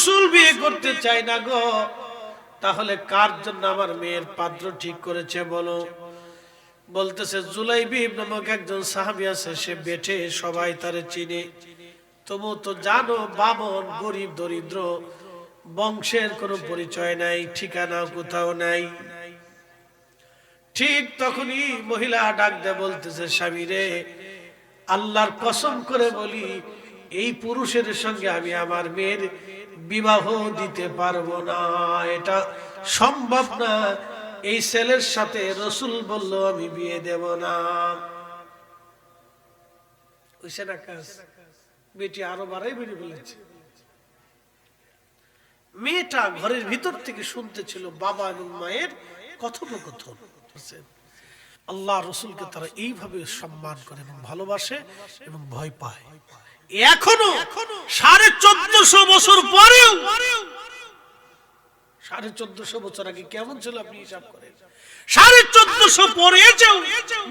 রসুল বিয়ে করতে চায় না গো, তাহলে কার জন্য আমার মেয়ের পাত্র ঠিক করেছে বলো? বলতেছে জুলাইবিব নামক একজন সাহাবী আছে, সে বেঠে, সবাই তারে চিনে, তবু তো জানো বামন, গরিব দরিদ্র, বংশের কোনো পরিচয় নাই, ঠিকানা কোথাও নাই। ঠিক তখনই মহিলা ডাক দেয়, বলতেছে স্বামী রে, আল্লাহর কসম করে বলি, এই পুরুষের সঙ্গে আমি আমার মেয়ের বিবাহ দিতে পারবো না, এটা সম্ভব না। এই ছেলের সাথে রসুল বলল আমি বিয়ে দেব না। ওইসে না কাজ, বেটি আরো বাড়াই বেড়ে বলেছে। মেয়েটা ঘরের ভিতর থেকে শুনতেছিল বাবা এবং মায়ের কথোপকথন। আল্লাহ রসুলকে তারা এইভাবে সম্মান করে এবং ভালোবাসে এবং ভয় পায়। এখনো 1450 বছর পরেও, 1450 বছর আগে কেমন ছিল আপনি হিসাব করেন, 1450 পরে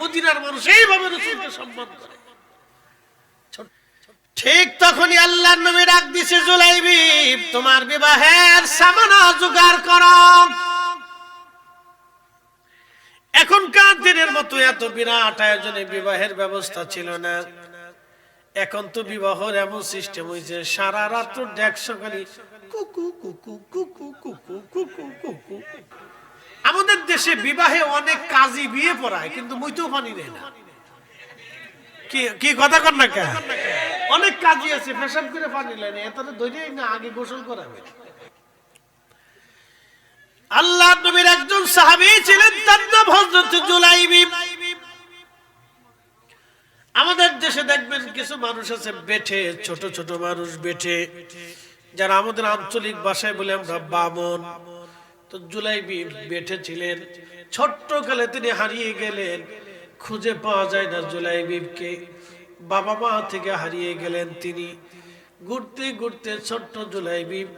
মদিনার মানুষ এইভাবে রসুলকে সম্মান করে। ঠিক তখনই আল্লাহর নবী ডাক দিছে, জুলাইবিব তোমার বিবাহের সামানা জোগাড় করো। এখনকার দিনের মতো এত বিরাট আয়োজনে বিবাহের ব্যবস্থা ছিল না। এখন তো বিবাহের এমন সিস্টেম হয়েছে, সারা রাত ডেকশো খালি কুকু কুকু কুকু কুকু কুকু কুকু। আমাদের দেশে বিবাহে অনেক কাজী বিয়ে পড়ায়, কিন্তু মুইতেও পানি নেই না। কি কথা কর না কেন? অনেক কাজী আছে ফ্যাশন করে পানি নেয়, এত ধৈর্যই না, আগে গোসল করাবে। আল্লাহ নবীর একজন সাহাবী ছিলেন, তার নাম হযরত জুলাইবিব। আমাদের দেশে দেখবেন কিছু মানুষ আছে বেঠে, ছোট ছোট মানুষ বেঠে, যারা আমাদের আঞ্চলিক ভাষায় বলে আমরা বামন। তো জুলাইবিব বেঠে ছিলেন, ছোট্টকালে তিনি হারিয়ে গেলেন, খুঁজে পাওয়া যায় না জুলাইবিবকে, বাবা মা থেকে হারিয়ে গেলেন তিনি। ঘুরতে ঘুরতে ছোট্ট জুলাইবিব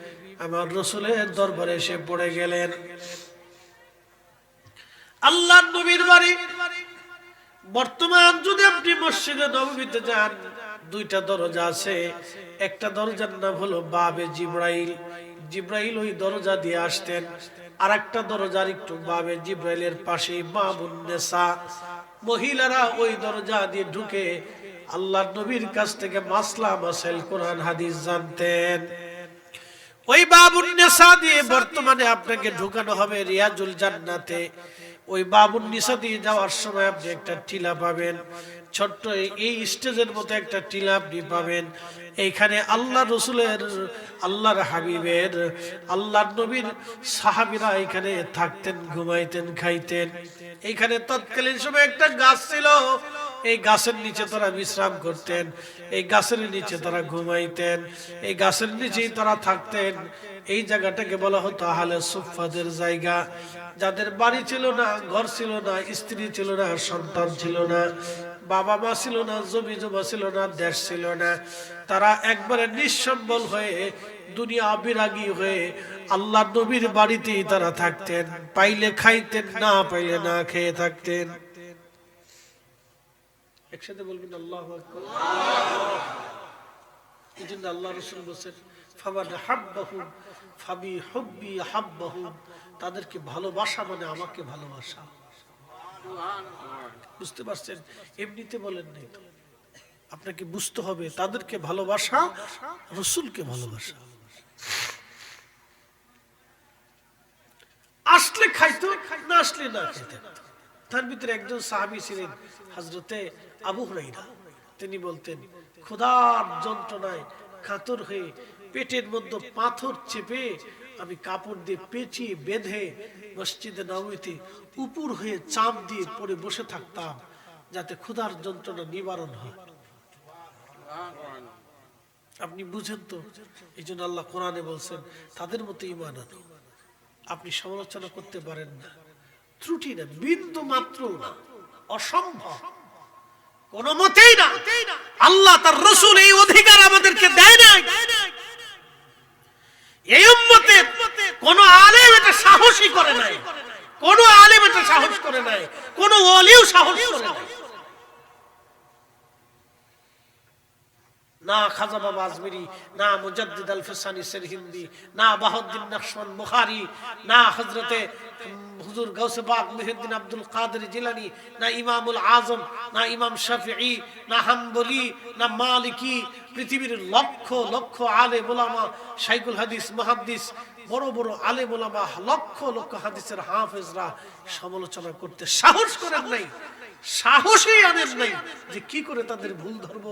আমার রসুলের দরবারে এসে পড়ে গেলেন। আল্লাহর নবীর বাড়ি বর্তমান যদি আপনি মসজিদে নববীতে যান, দুইটা দরজা আছে, একটা দরজার নাম হলো বাবে জিব্রাইল, জিব্রাইল ওই দরজা দিয়ে আসতেন। আর একটা দরজার একটু বাবে জিব্রাইলের পাশে বাবুন নেসা, মহিলারা ওই দরজা দিয়ে ঢুকে আল্লাহর নবীর কাছ থেকে মাসলা মাসাইল কোরআন হাদিস জানতেন। ওই বাবুন নেসা দিয়ে বর্তমানে আপনাকে ঢুকানো হবে রিয়াজুল জান্নাতে। ওই বাবুন নিসা দিয়ে যাওয়ার সময় আপনি একটা টিলা পাবেন, ছোট্ট এই স্টেজের মতো একটা টিলা আপনি পাবেন। এইখানে আল্লাহ রসুলের, আল্লাহর হাবিবের, আল্লাহর নবীর সাহাবীরা এখানে থাকতেন, ঘুমাইতেন, খাইতেন। এইখানে তৎকালীন সময় একটা গাছ ছিল, এই গাছের নিচে তারা বিশ্রাম করতেন, এই গাছের নিচে তারা ঘুমাইতেন, এই গাছের নিচেই তারা থাকতেন। এই জায়গাটাকে বলা হতো আহলে সুফফাদের জায়গা। যাদের বাড়ি ছিল না, ঘর ছিল না, স্ত্রী ছিল না, সন্তান ছিল না, বাবা মা ছিল না, জমি জমা ছিল না, দেশ ছিল না, তারা একবারে নিঃসম্বল হয়ে, দুনিয়া বিরাগী হয়ে আল্লাহ নবীর বাড়িতেই তারা থাকতেন। পাইলে খাইতেন, না পাইলে না খেয়ে থাকতেন। একসাথে বলবেন আল্লাহু আকবার। এইজন্য আল্লাহ রাসূল বলেছেন, ফামান হাব্বাহুম ফাবি হুব্বি হাব্বাহুম, তাদেরকে ভালোবাসা মানে আমাকে ভালোবাসা। বুঝতে পারছেন? এমনিতে বলেন নাই তো, আপনাকে বুঝতে হবে তাদেরকে ভালোবাসা, রাসূলকে ভালোবাসা। আসলে খাইতো, না আসলে না খেতে। তার ভিতরে একজন সাহাবী ছিলেন হযরতে আবু হুরায়রা। তিনি বলতেন, ক্ষুধার যন্ত্রণায় কাতর হয়ে পেটের মধ্যে পাথর চেপে আমি কাপড় দিয়ে পেঁচিয়ে বেঁধে মসজিদে নববীতে উপর হয়ে চাপ দিয়ে পড়ে বসে থাকতাম, যাতে ক্ষুধার যন্ত্রণা নিবারণ হয়। আপনি বুঝেন তো? এই জন্য আল্লাহ কোরআনে বলছেন, তাদের মতো ঈমান আনো। আপনি সমালোচনা করতে পারেন না, ত্রুটি না, বিন্দু মাত্র না, অসম্ভব, কোন মতেই না। আল্লাহ তার রাসূল এই অধিকার আমাদেরকে দেয় নাই। এই উম্মতের কোন আলেম এটা সাহসই করে নাই, কোন আলেম এটা সাহস করে নাই, কোন ওলিও সাহস করে নাই। না খাজা বাবা আজমিরি, না মুজাদ্দিদ আল ফিসানি সিরহিন্দি, না বাহাউদ্দিন নকশবন্দ বুখারী, না হযরতে হুজুর গাউসে পাক মুহিউদ্দিন আব্দুল কাদের জিলানী, না ইমামুল আজম, না ইমাম শাফিঈ, না হাম্বলি, না মালিকি। পৃথিবীর লক্ষ লক্ষ আলেম ওলামা, শাইখুল হাদিস, মুহাদ্দিস, বড় বড় আলেম ওলামা, লক্ষ লক্ষ হাদিসের হাফেজরা সমালোচনা করতে সাহস করেন নাই, সাহসই আনেন নাই যে কি করে তাদের ভুল ধরব।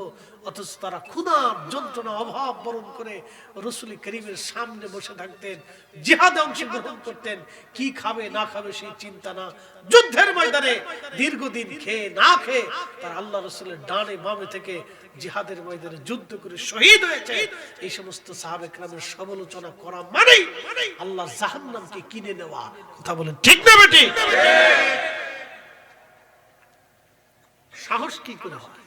অথচ তারা ক্ষুধার যন্ত্রণা অভাব বরণ করে রাসূল করিমের সামনে বসে থাকতেন, জিহাদে অংশগ্রহণ করতেন। কি খাবে না খাবে সেই চিন্তা না, যুদ্ধের ময়দানে দীর্ঘদিন খেয়ে না খেয়ে তার আল্লাহ রাসূলের ডানে বামে থেকে জিহাদের ময়দানে যুদ্ধ করে শহীদ হয়েছে। এই সমস্ত সাহাবে কেরামের সমালোচনা করা মানেই আল্লাহ জাহান্নামকে কিনে নেওয়া। কথা বলেন ঠিক না বেটি? সাহস কি করে হয়?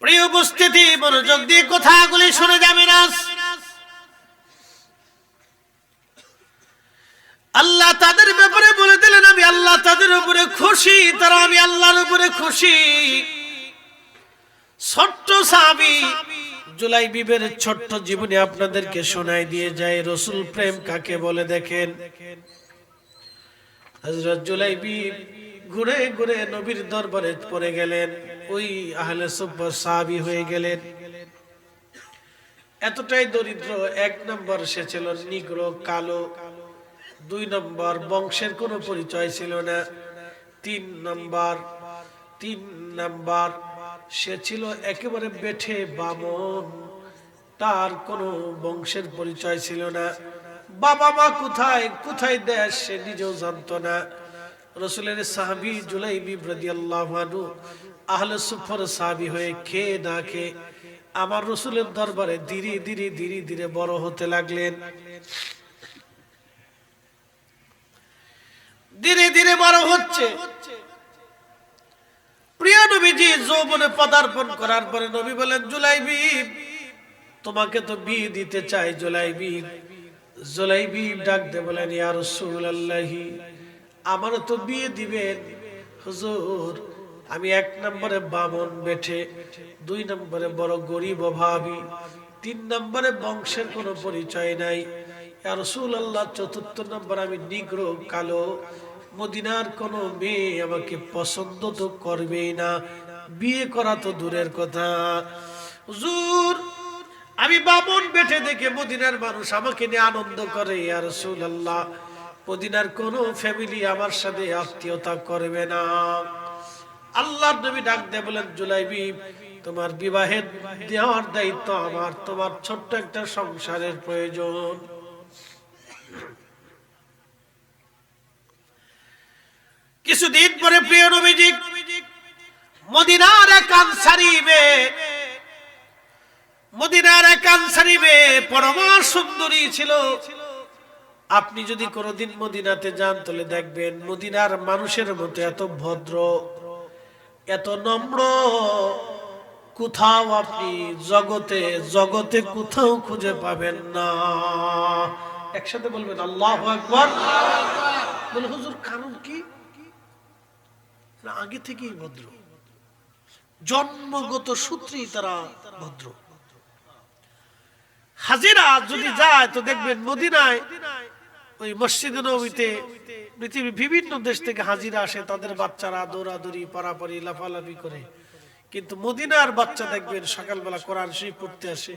প্রিয় উপস্থিতি, মনোযোগ দিয়ে কথাগুলি শুনে যাবেন। আল্লাহ তাদের ব্যাপারে বলে দিলেন, আমি আল্লাহ তাদের উপরে খুশি, তারা আমি আল্লাহর উপরে খুশি। ছোট্ট সাহাবী জুলাইবিবের ছোট্ট জীবনী আপনাদেরকে শোনাই দিয়ে যায় রাসূল প্রেম কাকে বলে। দেখেন, হযরত জুলাইবিব ঘুরে ঘুরে নবীর দরবারে পড়ে গেলেন, ওই আহলে সুফফার সাহাবী হয়ে গেলেন। এতটাই দরিদ্র, এক নম্বর সে ছিল নিগ্রো, কালো। দুই নম্বর বংশের কোনো পরিচয় ছিল না। তিন নাম্বার সে ছিল একেবারে বেঠে বামন, তার কোনো বংশের পরিচয় ছিল না। বাবা মা কোথায় কোথায় দেশ সে নিজেও জানতো না। রাসূলের সাহাবী জুলাইবিব রাদিয়াল্লাহু আনহু আহলে সুফফার সাহাবী হয়ে খেয়ে না খেয়ে আমার রাসূলের দরবারে ধীরে ধীরে ধীরে ধীরে বড় হতে লাগলেন। ধীরে ধীরে বড় হচ্ছে। প্রিয় নবীজি যৌবনে পদার্পণ করার পরে নবী বলেন, জুলাইবিব তোমাকে তো বিয়ে দিতে চাই। জুলাইবিব ডাক দিয়ে বলেন, ইয়া রাসূলুল্লাহ, আমার তো বিয়ে দিবেন হুজুর। আমি এক নম্বরে বামন বেঠে, দুই নম্বরে বড় গরিব অভাবী, তিন নম্বরে বংশের কোনো পরিচয় নাই। ইয়া রাসূলুল্লাহ, চতুর্থ নম্বর আমি নিগ্রো, কালো। মদিনার কোনো মেয়ে আমাকে পছন্দ তো করবেই না, বিয়ে করা তো দূরের কথা। হুজুর, আমি বামন বেঠে দেখে মদিনার মানুষ আমাকে নিয়ে আনন্দ করে। ইয়া রাসূলুল্লাহ, মদিনার কোনো ফ্যামিলি আমার সাথে আত্মীয়তা করবে না। আল্লাহর নবী ডাক দিয়ে বলেন, জুলাইবিব তোমার বিবাহের দেওয়ার দায়িত্ব আমার, তোমার ছোট্ট একটা সংসারের প্রয়োজন। কিছুদিন পরে প্রিয় নবীজি মদিনার এক আনসারী মেয়ে পরমা সুন্দরী ছিল। আপনি যদি কোনোদিন মদিনাতে যান তাহলে দেখবেন মদিনার মানুষের মতো এত ভদ্র, এত নম্র কোথাও আপনি জগতে কোথাও খুঁজে পাবেন না। একসাথে বলবেন আল্লাহু আকবার। বলে, হুজুর কারণ কি? আগে থেকেই ভদ্র, জন্মগত সূত্রেই তারা ভদ্র। হাজিরা যদি যায় তো দেখবেন মদিনায় ওই মসজিদে নববীতে পৃথিবীর বিভিন্ন দেশ থেকে হাজিরা আসে, তাদের বাচ্চারা দৌড়াদৌড়ি পারাপারি লাফালাফি করে। কিন্তু মদিনার বাচ্চা দেখবেন সকালবেলা কোরআন শরীফ পড়তে আসে,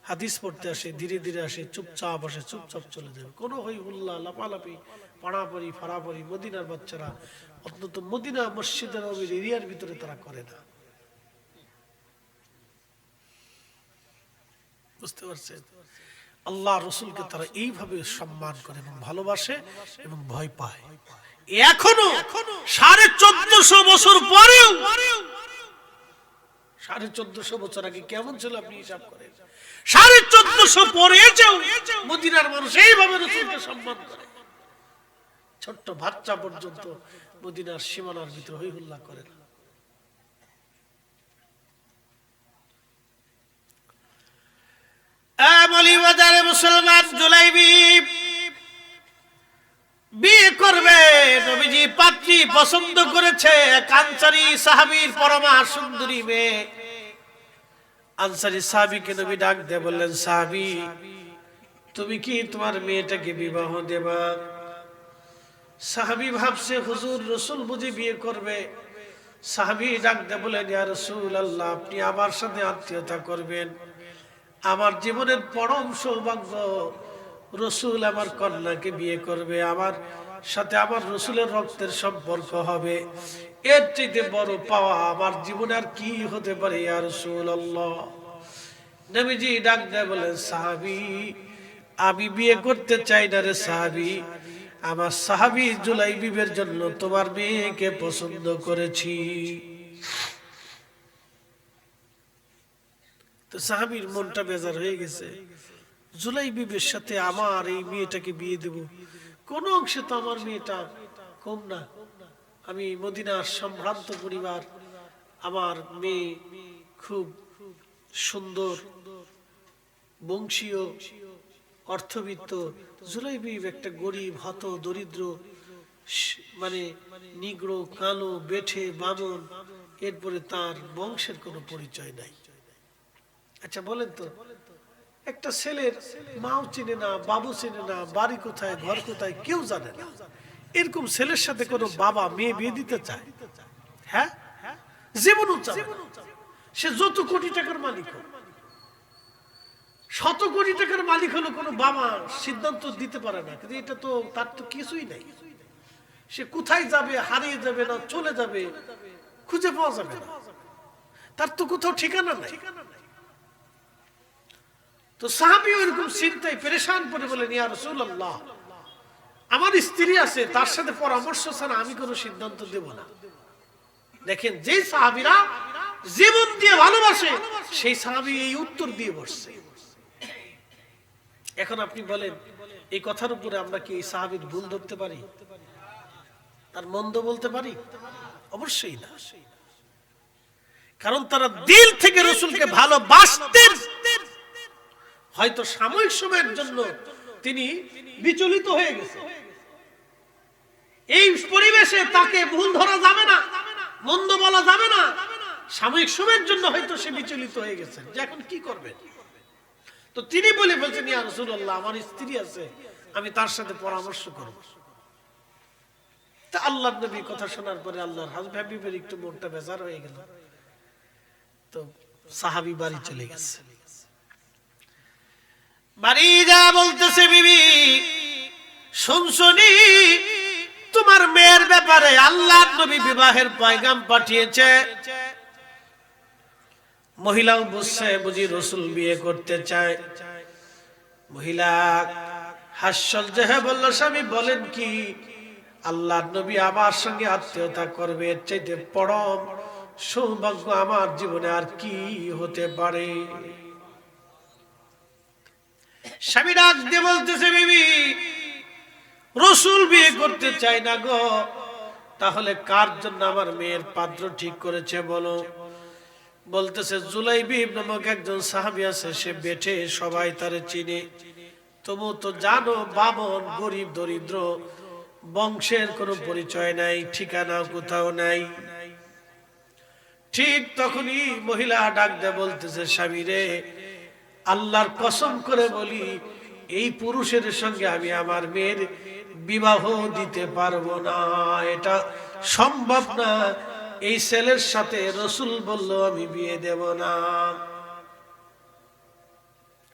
হাদিস পড়তে আসে, ধীরে ধীরে আসে, চুপচাপ আসে, চুপচাপ চলে যাবে। কোনো হই হুল্লা লাফালাফি পাড়াপাড়ি ফাড়াপাড়ি মদিনার বাচ্চারা, অন্তত মদিনা মসজিদের নববীর এরিয়ার ভিতরে তারা করে না। বুঝতে পারছেন? আল্লাহ রসুলকে তারা এইভাবে সম্মান করে এবং ভালোবাসে এবং ভয় পায়। এখনো 1450 বছর পরেও, 1450 বছর আগে কেমন ছিল আপনি হিসাব করেন। 1450 পরে মদিনার মানুষ এইভাবে রসুলকে সম্মান করে। ছোট্ট বাচ্চা পর্যন্ত মদিনার সীমানার ভিতরে হই হুল্লা করে না। মুসলমান জুলাইবিব বিয়ে করবে নবীজি পাত্রী পছন্দ করেছে এক আনসারী সাহাবীর পরমা সুন্দরী মেয়ে। আনসারী সাহাবীকে নবী ডাক দিয়ে বললেন, সাহাবী তুমি কি তোমার মেয়েটাকে বিবাহ দেবা? সাহাবী ভাবছে হুজুর রাসূল বুঝি বিয়ে করবে। সাহাবী ডাক দিয়ে বলেন, ইয়া রাসূলুল্লাহ আপনি আমার সাথে আত্মীয়তা করবেন, আমার জীবনের পরম সৌভাগ্য রাসূল আমার কন্যাকে বিয়ে করবে, আমার সাথে আমার রাসূলের রক্তের সম্পর্ক হবে, এর চাইতে বড় পাওয়া আমার জীবনে আর কি হতে পারে ইয়া রাসূলুল্লাহ। নবীজি ডাক দিয়ে বলেন, সাহাবী আমি বিয়ে করতে চাই না রে সাহাবী, আমার সাহাবী জুলাইবিবের জন্য তোমার মেয়েকে পছন্দ করেছি। তো সাহাবীর মনটা বেজার হয়ে গেছে, জুলাইবিবের সাথে আমার এই মেয়েটাকে বিয়ে দেব, কোন অংশে তো আমার মেয়েটা কম না, আমি মদিনার সম্ভ্রান্ত পরিবার, আমার মেয়ে খুব সুন্দর বংশীয় অর্থবিত্ত, জুলাইবিব একটা গরিব হত দরিদ্র মানে নিগ্রো কালো বেঠে বামন, এরপরে তার বংশের কোনো পরিচয় নাই। আচ্ছা বলেন তো, একটা ছেলের মাও চিনে না, বাবু চিনে না, বাড়ি কোথায় ঘর কোথায় কেউ জানে না, এরকম ছেলের সাথে কোনো বাবা মেয়ে বিয়ে দিতে চায়? হ্যাঁ, জীবনও চায়। সে যত কোটি টাকার মালিক হোক, শত কোটি টাকার মালিক হলো, কোনো বাবা সিদ্ধান্ত দিতে পারে না, কিন্তু এটা তো তার তো কিছুই নাই। সে কোথায় যাবে, হারিয়ে যাবে না চলে যাবে, খুঁজে পাওয়া যাবে না, তার তো কোথাও ঠিকানা নাই। তো সাহাবী ওইরকম চিন্তায় পেরেশান করে বলেন, ইয়া রাসূলুল্লাহ আমার স্ত্রী আছে, তার সাথে পরামর্শ ছাড়া আমি কোনো সিদ্ধান্ত দেব না। দেখেন যে সাহাবীরা জীবন দিয়ে ভালোবাসে সেই সাহাবী এই উত্তর দিয়ে বসছে। এখন আপনি বলেন এই কথার উপরে আমরা কি এই সাহাবীর ভুল ধরতে পারি, তার মন্দ বলতে পারি? অবশ্যই না, কারণ তারা দিল থেকে রাসূলকে ভালোবাসতেন। হয়তো সাময়িক সময়ের জন্য তিনি বিচলিত হয়ে গেছে, এই পরিবেশে তাকে ভুল ধরা যাবে না, মন্দ বলা যাবে না, সাময়িক সময়ের জন্য হয়তো সে বিচলিত হয়ে গেছে যে এখন কি করবেন। তো তিনি বলে ফেলছেন, ইয়া রাসূলুল্লাহ আমার স্ত্রী আছে, আমি তার সাথে পরামর্শ করব। তা আল্লাহর নবী কথা শোনার পরে আল্লাহর হাবিবের একটু মনটা বেজার হয়ে গেল। তো সাহাবী বাড়ি চলে গেছে। বাড়ি যা বলতেছে, বিবি শুনছনি তোমার মেয়ের ব্যাপারে আল্লাহর নবী বিবাহের পয়গাম পাঠিয়েছে। মহিলাও বুঝছে বুঝি রাসূল বিয়ে করতে চায়। মহিলা হাস্যল যেহে বলল, স্বামী বলেন কি, আল্লাহর নবী আমার সঙ্গে আত্মীয়তা করবে, এর চাইতে পরম সৌভাগ্য আমার জীবনে আর কি হতে পারে। স্বামী ডাক দিয়ে বলতেছে, বিবি রাসূল বিয়ে করতে চাই না গো, তাহলে কার জন্য আমার মেয়ের পাত্র ঠিক করেছে বলো। বলতেছে, জুলাইবিব নামক একজন সাহাবী আছে, সে বেঠে, সবাই তারে চিনে, তবু তো জানো বামন, গরিব দরিদ্র, বংশের কোনো পরিচয় নাই, ঠিকানা কোথাও নাই। ঠিক তখনই মহিলা ডাক দিয়ে বলতেছে, স্বামী রে আল্লাহর কসম করে বলি এই পুরুষের সঙ্গে আমি আমার মেয়ের বিবাহ দিতে পারবো না, এটা সম্ভব না, এই ছেলের সাথে রাসূল বলল আমি বিয়ে দেব না।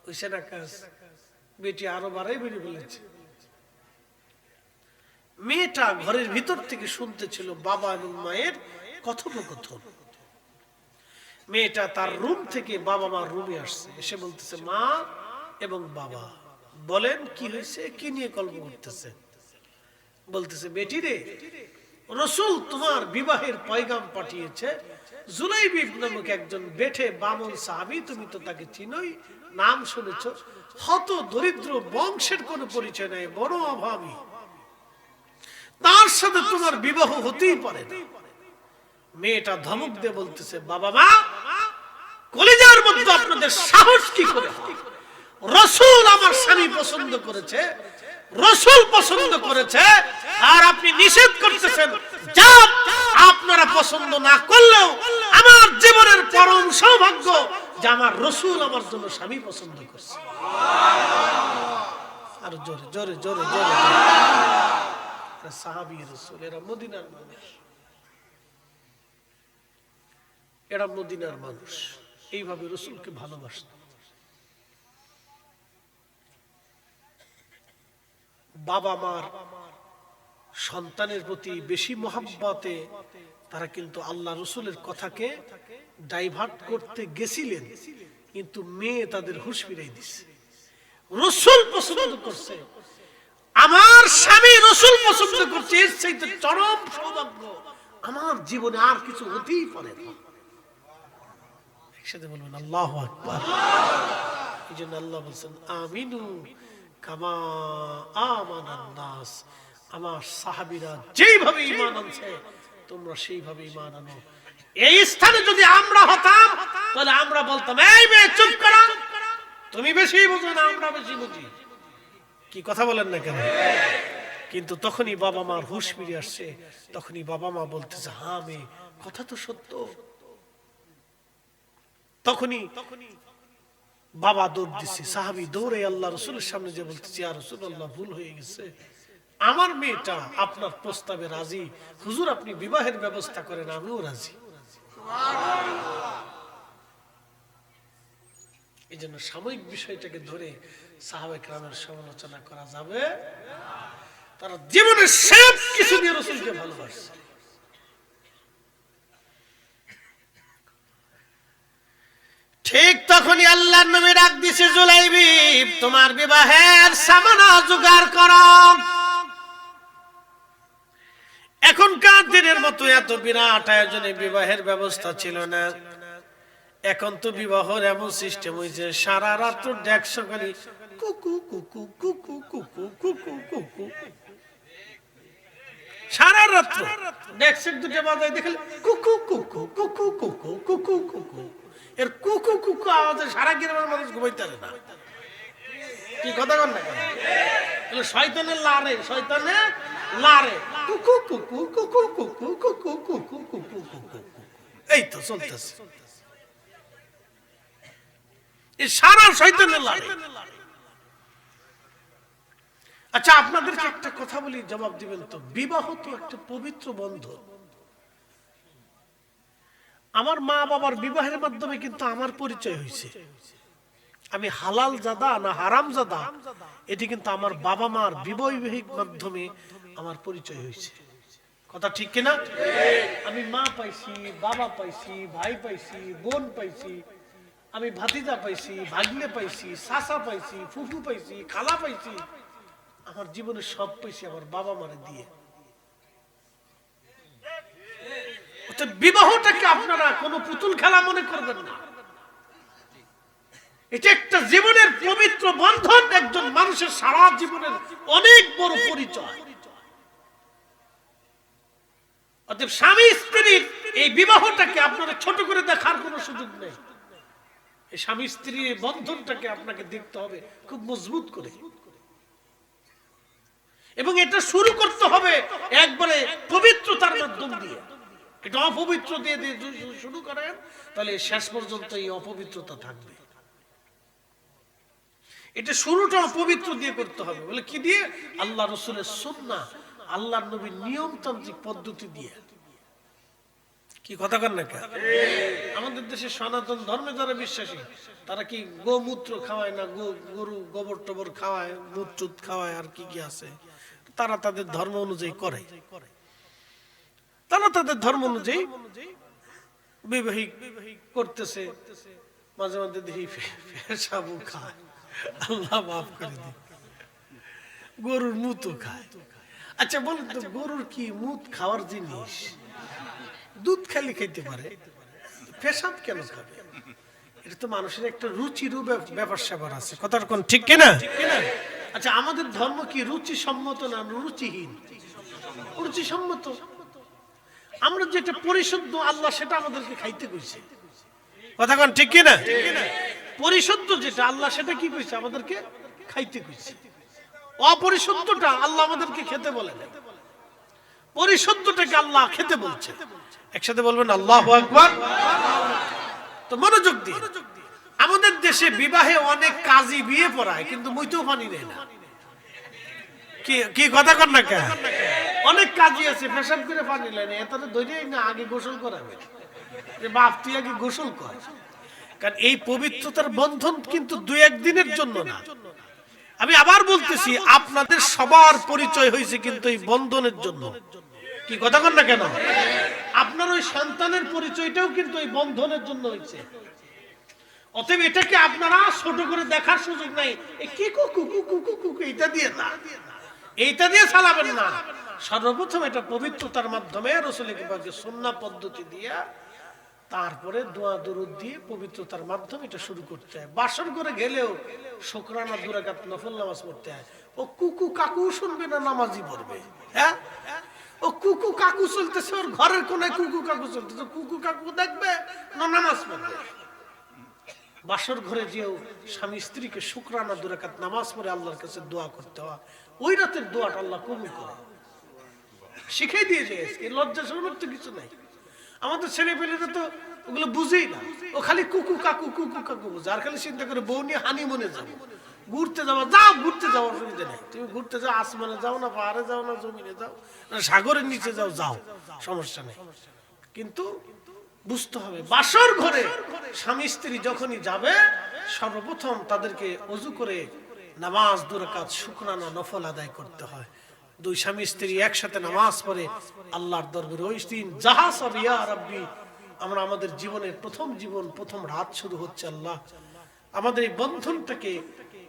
ওইসে না কাজ, বেটি আরো বাড়াই বেড়ে বলেছে। মেয়েটা ঘরের ভিতর থেকে শুনতেছিল বাবা এবং মায়ের কথোপকথন। মেয়েটা তার রুম থেকে বাবা মা রুমে আসছে, এসে বলতেছে, মা এবং বাবা বলেন কি হয়েছে, কি নিয়ে গল্প করতেছে। বলতেছে, বেটি রে রাসূল তোমার বিবাহের পয়গাম পাঠিয়েছে, জুলাইবিব নামক একজন বেঠে বামন সাহাবী, তুমি তো তাকে চিনোই, নাম শুনেছ, হত দরিদ্র, বংশের কোনো পরিচয় নাই, বড় অভাবী, তার সাথে তোমার বিবাহ হতেই পারে না। মেয়েটা ধমক দিয়ে বলতেছে, বাবা মা কলিজার মধ্যে আপনাদের সাহস কি করে হয়, রাসূল আমার স্বামী পছন্দ করেছে, রাসূল পছন্দ করেছে আর আপনি নিষেধ করতেছেন যা আপনারা পছন্দ না করলেও আমার জীবনের পরম সৌভাগ্য যে আমার রাসূল আমার জন্য স্বামী পছন্দ করছে। আর জোরে জোরে জোরে জোরে সাহাবী রাসূল, এরা মদিনার মানুষ, এরা মদিনার মানুষ, এইভাবে রাসূলকে ভালোবাসত। বাবা মার সন্তানের প্রতি বেশি মহব্বতে তারা কিন্তু আল্লাহ রাসূলের কথাকে ডাইভার্ট করতে গেছিলেন, কিন্তু মেয়ে তাদের হুঁশ ফিরাই দিছে। রাসূল পছন্দ করছে, আমার স্বামী রাসূল পছন্দ করছে, এর চাইতে চরম সৌভাগ্য আমার জীবনে আর কিছু হতেই পারে না। একসাথে বলবেন আল্লাহু আকবার। এইজন্য আল্লাহ বলেন আমিনু কামা আমানান নাস, আমার সাহাবীরা যেইভাবে ঈমান আনছে তোমরা সেইভাবে ঈমান আনো। এই স্থানে যদি আমরা হতাম তাহলে আমরা বলতাম এই মেয়ে চুপ করো, তুমি বেশি বুঝো না আমরা বেশি বুঝি। কি কথা বলেন না কেন? কিন্তু তখনই বাবা মার হুঁশ ফিরে আসছে, তখনই বাবা মা বলতেছে হ্যাঁ মেয়ে কথা তো সত্য। তখনই বাবা দৌড় দিচ্ছে, সাহাবী দৌড়ে আল্লাহ রাসূলের সামনে যে বলতেছে ইয়া রাসূলুল্লাহ ভুল হয়ে গেছে, আমার মেয়েটা আপনার প্রস্তাবে রাজি, হুজুর আপনি বিবাহের ব্যবস্থা করেন, আমিও রাজি। এই জন্য সাময়িক বিষয়টাকে ধরে সাহাবায়ে কেরামের সমালোচনা করা যাবে। তারা জীবনের সব কিছু দিয়ে রাসূলকে ভালোবাসে। ঠিক তখনই আল্লাহর নবী ডাক দিছে জুলাইবি তোমার বিবাহের সামানা জোগাড় করো। এখনকার দিনের মতো এত বিরাট আয়োজনে বিবাহের ব্যবস্থা ছিল না। এখন তো বিবাহের এমন সিস্টেম হয়েছে সারা রাত ডেক সকালে কুকু কুকু কুকু কুকু কুকু কুকু, সারা রাত ডেক সেট দুটো বাজায় দেখলে কুকু কুকু কুকু কুকু কুকু কুকু, এর কুকু কুকু আওয়াজে সারা গ্রামের মানুষ ঘুমাইতে পারে না। কি কথা কন না কেন? শয়তানের লারে, শয়তানের লারে কুকু কুকু কুকু কুকু কুকু কুকু কুকু কুকু, এই তো চলতেছে এই সারা শয়তানের লারে। আচ্ছা আপনাদেরকে একটা কথা বলি, জবাব দিবেন তো। বিবাহ তো একটা পবিত্র বন্ধন। আমার মা বাবার বিবাহের মাধ্যমে কিন্তু আমার পরিচয় হয়েছে। আমি হালাল জাদা না হারাম জাদা, এটি কিন্তু আমার বাবা মার বিবাহিক মাধ্যমে আমার পরিচয় হয়েছে। কথা ঠিক কিনা? আমি মা পাইছি, বাবা পাইছি, ভাই পাইছি, বোন পাইছি, আমি ভাতিজা পাইছি, ভাগ্নে পাইছি, চাচা পাইছি, ফুফু পাইছি, খালা পাইছি, আমার জীবনে সব পাইছি আমার বাবা মারে দিয়ে। বিবাহটাকে আপনারা কোনো পুতুল খেলা মনে করবেন না, এটা একটা জীবনের পবিত্র বন্ধন, একজন মানুষের সারা জীবনের অনেক বড় পরিচয়। অতএব স্বামী স্ত্রীর এই বিবাহটাকে আপনারা ছোট করে দেখার কোনো সুযোগ নেই। এই স্বামী স্ত্রীর বন্ধনটাকে আপনাকে দেখতে হবে খুব মজবুত করে, এবং এটা শুরু করতে হবে একবারে পবিত্রতার মাধ্যম দিয়ে। এটা অপবিত্র দিয়ে দিয়ে শুরু করেন তাহলে শেষ পর্যন্ত এই অপবিত্রতা থাকবে। এটা শুরুটা অপবিত্র দিয়ে করতে হবে। বলে কি দিয়ে? আল্লাহ রাসূলের সুন্নাহ, আল্লাহর নবীর নিয়মতান্ত্রিক পদ্ধতি দিয়ে। কি কথা কন না কেন? আমাদের দেশে সনাতন ধর্মে যারা বিশ্বাসী তারা কি গোমূত্র খাওয়ায় না, গরু গোবর টোবর খাওয়ায়, মুত খাওয়ায়, আর কি কি আছে, তারা তাদের ধর্ম অনুযায়ী করে। তারা তাদের ধর্ম অনুযায়ী বিবাহিক করতেছে। মাঝে মাঝে দেখি পেশাবু খায়, আল্লাহ মাফ করে দিন, গরুর মুতও খায়। আচ্ছা বলুন তো, গরুর কি মুত খাওয়ার জিনিস? দুধ খালি খাইতে পারে, পেশাব কেন খাবে? এটা তো মানুষের একটা রুচির ব্যাপার স্যাপার আছে। কথার কোন ঠিক কিনা? আচ্ছা আমাদের ধর্ম কি রুচি সম্মত না রুচিহীন? রুচি সম্মত। আমরা যেটা পরিশুদ্ধ আল্লাহ সেটা আমাদেরকে খাইতে কইছে। কথা কোন ঠিক কিনা? পরিশুদ্ধ যেটা আল্লাহ সেটা কি কইছে? আমাদেরকে খাইতে কইছে। অপরিশুদ্ধটা আল্লাহ আমাদেরকে খেতে বলে না, পরিশুদ্ধটাকে আল্লাহ খেতে বলছে। একসাথে বলবেন আল্লাহু আকবার। তো মনোযোগ দিয়ে, আমাদের দেশে বিবাহে অনেক কাজী বিয়ে পড়ায় কিন্তু মুইতেও পানি নেয় না। কি কথা কর না কেন? অনেক কাজী আছে পেশাব করে পানি নেয় না, এত ধৈর্যই না, আগে গোসল করাবে। বাপ তুই আগে গোসল কর, কারণ এই পবিত্রতার বন্ধন কিন্তু 2-1 দিনের জন্য না। আমি আবার বলতেছি, আপনাদের সবার পরিচয় হয়েছে কিন্তু এই বন্ধনের জন্য। কি কথা কর না কেন? আপনার ওই সন্তানের পরিচয়টাও কিন্তু এই বন্ধনের জন্য হয়েছে। অতএব এটাকে আপনারা ছোট করে দেখার সুযোগ নাই। কি কুকু কুকু কুকু এটা দিয়ে না, এইটা দিয়ে চালাবেন না। সর্বপ্রথম এটা পবিত্রতার মাধ্যমে রাসূলের পাকের সুন্নাহ পদ্ধতি দিয়া, তারপরে দোয়া দরুদ দিয়ে পবিত্রতার মাধ্যমে এটা শুরু করতে হয়। বাসর করে গেলেও শুকরানা 2 রাকাত নফল নামাজ পড়তে হয়। ও কুকু কাকু শুনবে না, নামাজই পড়বে। হ্যাঁ, ও কুকু কাকু চলতেছে, ওর ঘরের কোনায় কুকু কাকু চলতেছে, কুকু কাকু দেখবে না, নামাজ পড়বে। বাসর ঘরে যেও স্বামী স্ত্রীকে শুকরানা 2 রাকাত নামাজ পড়ে আল্লাহর কাছে দোয়া করতে হয়। ওই রাতের দোয়াটা আল্লাহ কবুল করে। শিখিয়ে দিয়ে যায়, লজ্জা শরমের তো কিছু নাই। আমাদের ছেলে পেলেরা তো ওগুলো বুঝেই না, ও খালি কুকু কাকু কুকু কাকু বুঝে, আর খালি চিন্তা করে বউ নিয়ে হানিমুনে যাবো, ঘুরতে যাবো। যাও, ঘুরতে যাও, অসুবিধা নেই। তুমি ঘুরতে যাও, আসমানে যাও না, পাহাড়ে যাও না, জমিনে যাও না, সাগরের নিচে যাও, যাও, সমস্যা নেই। কিন্তু বুঝতে হবে, বাসর ঘরে স্বামী স্ত্রী যখনই যাবে, সর্বপ্রথম তাদেরকে ওযু করে নামাজ 2 রাকাত শুকরানা নফল আদায় করতে হয়। 2 স্বামী স্ত্রী একসাথে নামাজ পড়ে আল্লাহর দরবারে ওই দিন জাহাজ ইয়া রাব্বি, আমরা আমাদের জীবনের প্রথম রাত শুরু হচ্ছে। আল্লাহ, আমাদের এই বন্ধনটাকে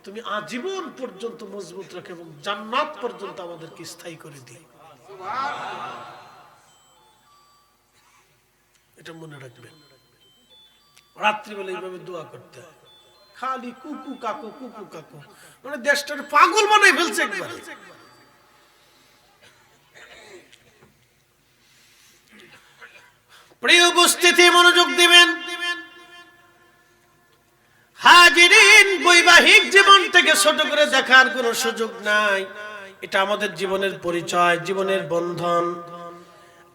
তুমি আজীবন পর্যন্ত মজবুত রাখো এবং জান্নাত পর্যন্ত আমাদেরকে স্থায়ী করে দিও। এটা মনে রাখবেন, রাত্রিবেলা এইভাবে দোয়া করতে হয়। খালি কুকু কাকু কুকু কাকু, মানে দেশটার পাগল বানাই ফেলছে একবারে। প্রিয় উপস্থিতি, মনোযোগ দিবেন। হাজিরিন, বৈবাহিক জীবনটাকে ছোট করে দেখার কোনো সুযোগ নাই। এটা আমাদের জীবনের পরিচয়, জীবনের বন্ধন।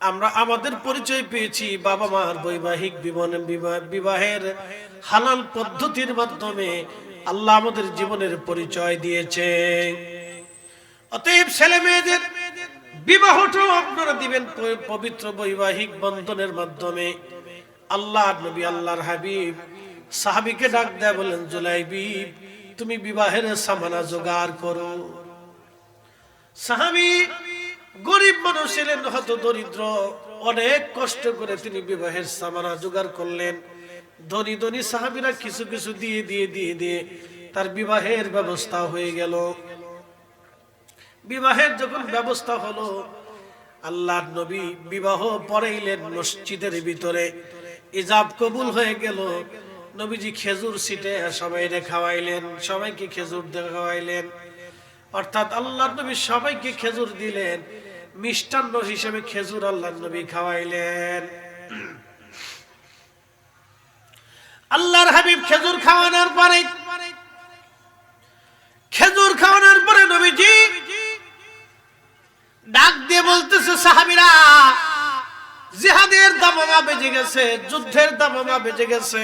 আমরা আমাদের পরিচয় পেয়েছি বাবা মার বৈবাহিক বিবাহের হালাল পদ্ধতির মাধ্যমে। আল্লাহ আমাদের জীবনের পরিচয় দিয়েছে। অতএব ছেলে মেয়েদের বিবাহটাও আপনারা দিবেন পবিত্র বৈবাহিক বন্ধনের মাধ্যমে। আল্লাহ নবী, আল্লাহর হাবিব সাহাবীকে ডাক দেয়া বলেন, জুলাইবি, তুমি বিবাহের সামানা জোগাড় করো। সাহাবী গরিব মানুষ ছিলেন, হত দরিদ্র, অনেক কষ্ট করে তিনি বিবাহের সামানা জোগাড় করলেন। ধনী ধনী সাহাবীরা কিছু কিছু দিয়ে দিয়ে দিয়ে দিয়ে তার বিবাহের ব্যবস্থা হয়ে গেল। বিবাহের যখন ব্যবস্থা হলো, আল্লাহর নবী বিবাহ পড়াইলেন মসজিদের ভিতরে। ইজাব কবুল হয়ে গেল। নবীজি খেজুর ছিটে সবাইকে খাওয়াইলেন, সবাইকে খেজুর খাওয়াইলেন। অর্থাৎ আল্লাহর নবী সবাইকে খেজুর দিলেন, মিষ্টান্ন হিসেবে খেজুর আল্লাহর নবী খাওয়াইলেন। আল্লাহর হাবিব খেজুর খাওয়ানোর পরে নবীজি ডাক দিয়ে বলতেছে, সাহাবীরা, জিহাদের দামামা বেজে গেছে, যুদ্ধের দামামা বেজে গেছে,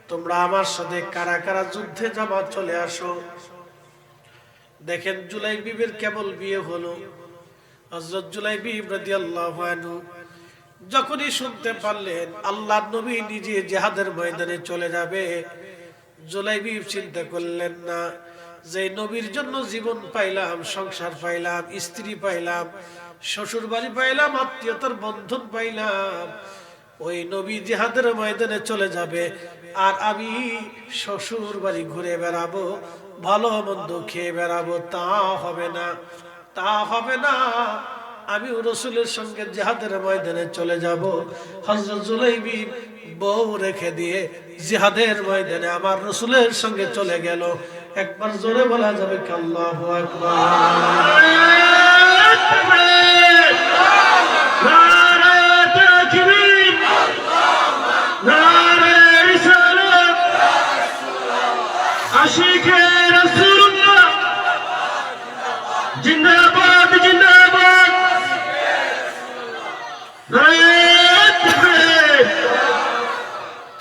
তোমরা আমার সাথে কারা কারা যুদ্ধে যাবা, চলে আসো। দেখেন, জুলাইবিবের কেবল বিয়ে হলো। হযরত জুলাইবিব রাদিয়াল্লাহু আনহু যখনই শুনতে পারলেন আল্লাহর নবী নিজে জিহাদের ময়দানে চলে যাবে, জুলাইবিব চিন্তা করলেন না যে নবীর জন্য জীবন পাইলাম, সংসার পাইলাম, স্ত্রী পাইলাম, শ্বশুর বাড়ি পাইলাম, আত্মীয়তার বন্ধন পাইলাম, ওই নবী জিহাদের ময়দানে চলে যাবে আর আমি শ্বশুর বাড়ি ঘুরে বেড়াবো, ভালো মন্দ খেয়ে বেড়াবো, তা হবে না, তা হবে না। আমি রাসূলের সঙ্গে জিহাদের ময়দানে চলে যাব। হযরত জুলাইবিব বউ রেখে দিয়ে জিহাদের ময়দানে আমার রাসূলের সঙ্গে চলে গেল। একবার জোরে বলা যাবে কি আল্লাহু আকবার?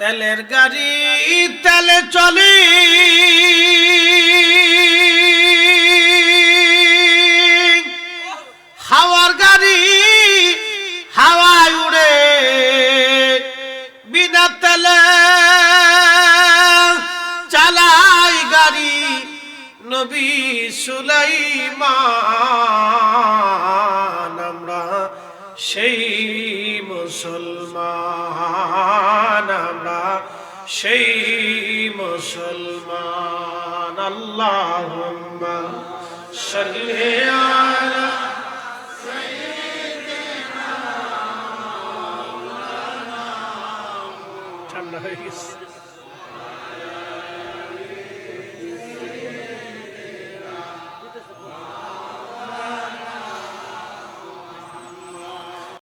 তেলের গাড়ি তেলে চলে, হাওয়ার গাড়ি হাওয়ায় উড়ে, বিনা তেলে চালাই গাড়ি নবী সুলাইমান। আমরা সেই মুসলমান, আমরা সেই মুসলমান। আল্লাহুম্মা সাল্লি আলা সাইয়্যিদিনা মাওলানা। ঠান্ডা হয়ে গেছে।